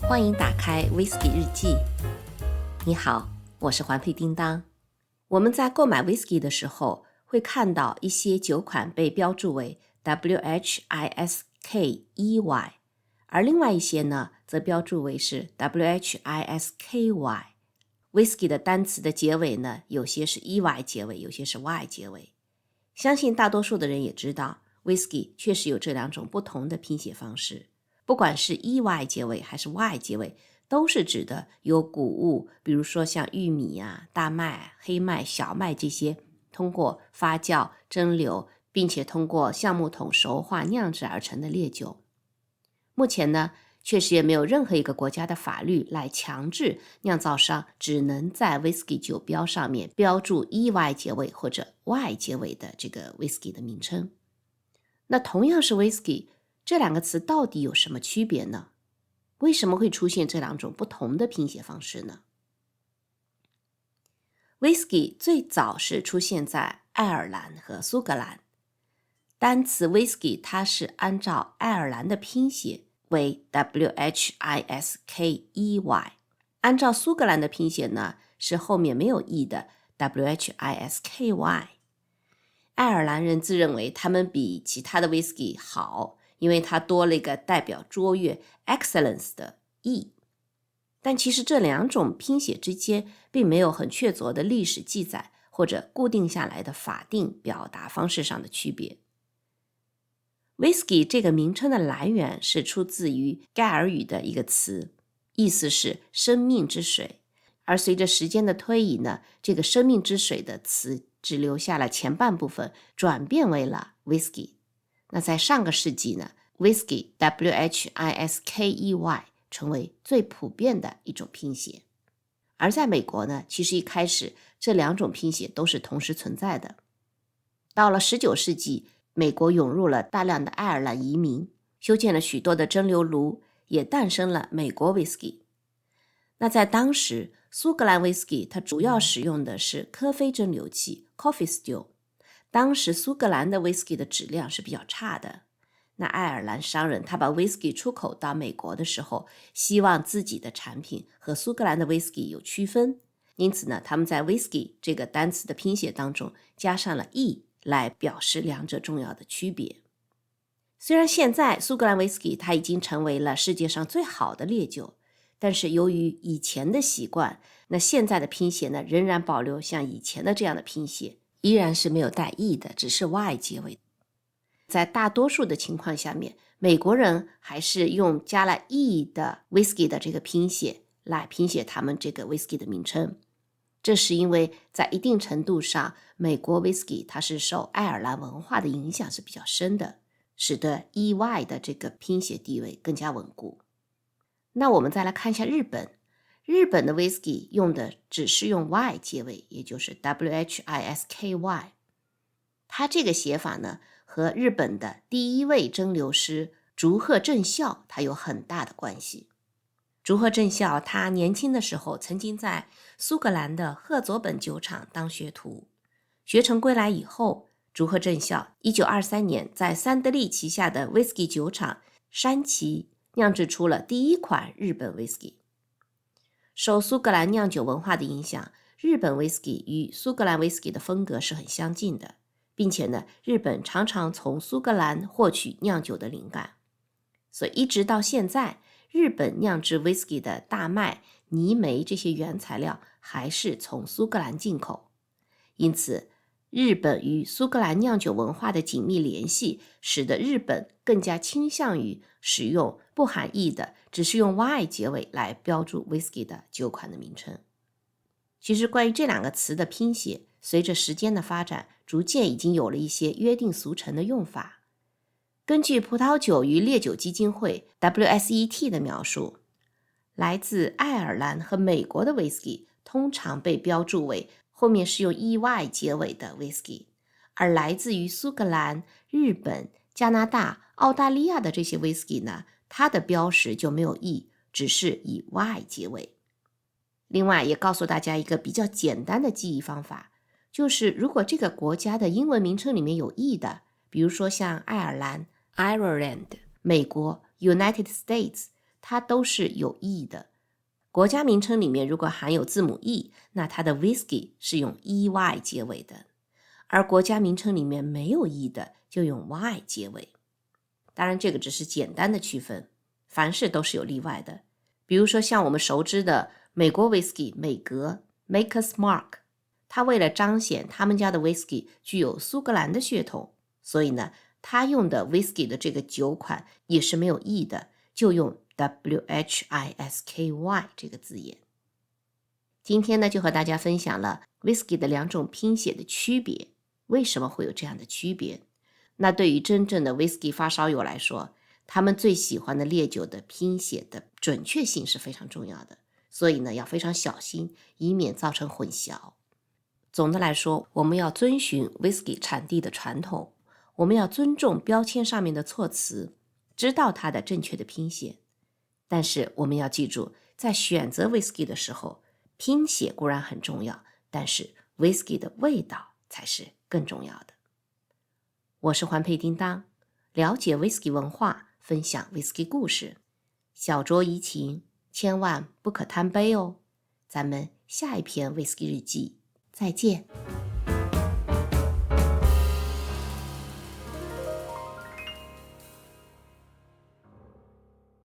欢迎打开 Whisky 日记。你好，我是环佩叮当。我们在购买 Whisky 的时候，会看到一些酒款被标注为 WHISKEY， 而另外一些呢，则标注为是 WHISKY。Whisky 的单词的结尾呢，有些是 EY 结尾，有些是 Y 结尾。相信大多数的人也知道， Whisky 确实有这两种不同的拼写方式。不管是 EY 结尾还是 Y 结尾，都是指的有谷物，比如说像玉米啊、大麦、黑麦、小麦这些，通过发酵、蒸馏，并且通过橡木桶熟化酿制而成的烈酒。目前呢，确实也没有任何一个国家的法律来强制酿造商只能在 Whisky 酒标上面标注 EY 结尾或者 Y 结尾的这个 Whisky 的名称。那同样是 Whisky，这两个词到底有什么区别呢？为什么会出现这两种不同的拼写方式呢？ Whisky 最早是出现在爱尔兰和苏格兰。单词 Whisky 它是按照爱尔兰的拼写为 WHISKEY， 按照苏格兰的拼写呢，是后面没有 E 的 WHISKY。 爱尔兰人自认为他们比其他的 Whisky 好，因为它多了一个代表卓越 excellence 的 E。 但其实这两种拼写之间并没有很确凿的历史记载或者固定下来的法定表达方式上的区别。 Whisky 这个名称的来源是出自于盖尔语的一个词，意思是生命之水，而随着时间的推移呢，这个生命之水的词只留下了前半部分，转变为了 Whisky。 那在上个世纪呢， Whisky WHISKEY 成为最普遍的一种拼写。而在美国呢，其实一开始这两种拼写都是同时存在的。到了19世纪，美国涌入了大量的爱尔兰移民，修建了许多的蒸馏炉，也诞生了美国 Whisky。 那在当时，苏格兰 Whisky 它主要使用的是科菲蒸馏器 Coffee Still。 当时苏格兰的 Whisky 的质量是比较差的，那爱尔兰商人他把 Whisky 出口到美国的时候，希望自己的产品和苏格兰的 Whisky 有区分，因此呢，他们在 Whisky 这个单词的拼写当中加上了 E 来表示两者重要的区别。虽然现在苏格兰 Whisky 它已经成为了世界上最好的烈酒，但是由于以前的习惯，那现在的拼写呢，仍然保留像以前的这样的拼写，依然是没有带 E 的，只是 Y 结尾。在大多数的情况下面，美国人还是用加了 E 的 Whisky 的这个拼写来拼写他们这个 Whisky 的名称。这是因为在一定程度上，美国 Whisky 它是受爱尔兰文化的影响是比较深的，使得 EY 的这个拼写地位更加稳固。那我们再来看一下日本。日本的 Whisky 用的只是用 Y 结尾，也就是 WHISKY。 它这个写法呢，和日本的第一位蒸馏师竹贺正孝它有很大的关系。竹贺正孝他年轻的时候曾经在苏格兰的赫佐本酒厂当学徒，学成归来以后，竹贺正孝1923年在三得利旗下的 Whisky 酒厂山崎酿制出了第一款日本 Whisky。 受苏格兰酿酒文化的影响，日本 Whisky 与苏格兰 Whisky 的风格是很相近的，并且呢，日本常常从苏格兰获取酿酒的灵感，所以一直到现在，日本酿制 Whisky 的大麦、泥煤这些原材料还是从苏格兰进口。因此，日本与苏格兰酿酒文化的紧密联系，使得日本更加倾向于使用不含 E 的，只是用 Y 结尾来标注 Whisky 的酒款的名称。其实关于这两个词的拼写，随着时间的发展，逐渐已经有了一些约定俗成的用法。根据葡萄酒与烈酒基金会 WSET 的描述，来自爱尔兰和美国的 Whisky 通常被标注为后面是用 EY 结尾的 Whisky， 而来自于苏格兰、日本、加拿大、澳大利亚的这些 Whisky 呢，它的标识就没有 E， 只是以 Y 结尾。另外也告诉大家一个比较简单的记忆方法，就是如果这个国家的英文名称里面有 E 的，比如说像爱尔兰 Ireland、美国 United States，它都是有 E 的。国家名称里面如果含有字母 E， 那它的 whisky 是用 EY 结尾的，而国家名称里面没有 E 的就用 Y 结尾。当然这个只是简单的区分，凡事都是有例外的。比如说像我们熟知的美国 whisky 美格 Maker's Mark， 它为了彰显他们家的 whisky 具有苏格兰的血统，所以呢他用的 whisky 的这个酒款也是没有 E 的，就用 WHISKY 这个字眼。今天呢就和大家分享了 whisky 的两种拼写的区别，为什么会有这样的区别。那对于真正的 whisky 发烧友来说，他们最喜欢的烈酒的拼写的准确性是非常重要的，所以呢要非常小心，以免造成混淆。总的来说，我们要遵循 whisky 产地的传统，我们要尊重标签上面的措辞，知道它的正确的拼写。但是我们要记住，在选择 whisky 的时候，拼写固然很重要，但是 whisky 的味道才是更重要的。我是环佩叮当，了解 whisky 文化，分享 whisky 故事，小酌怡情，千万不可贪杯哦。咱们下一篇 whisky 日记再见。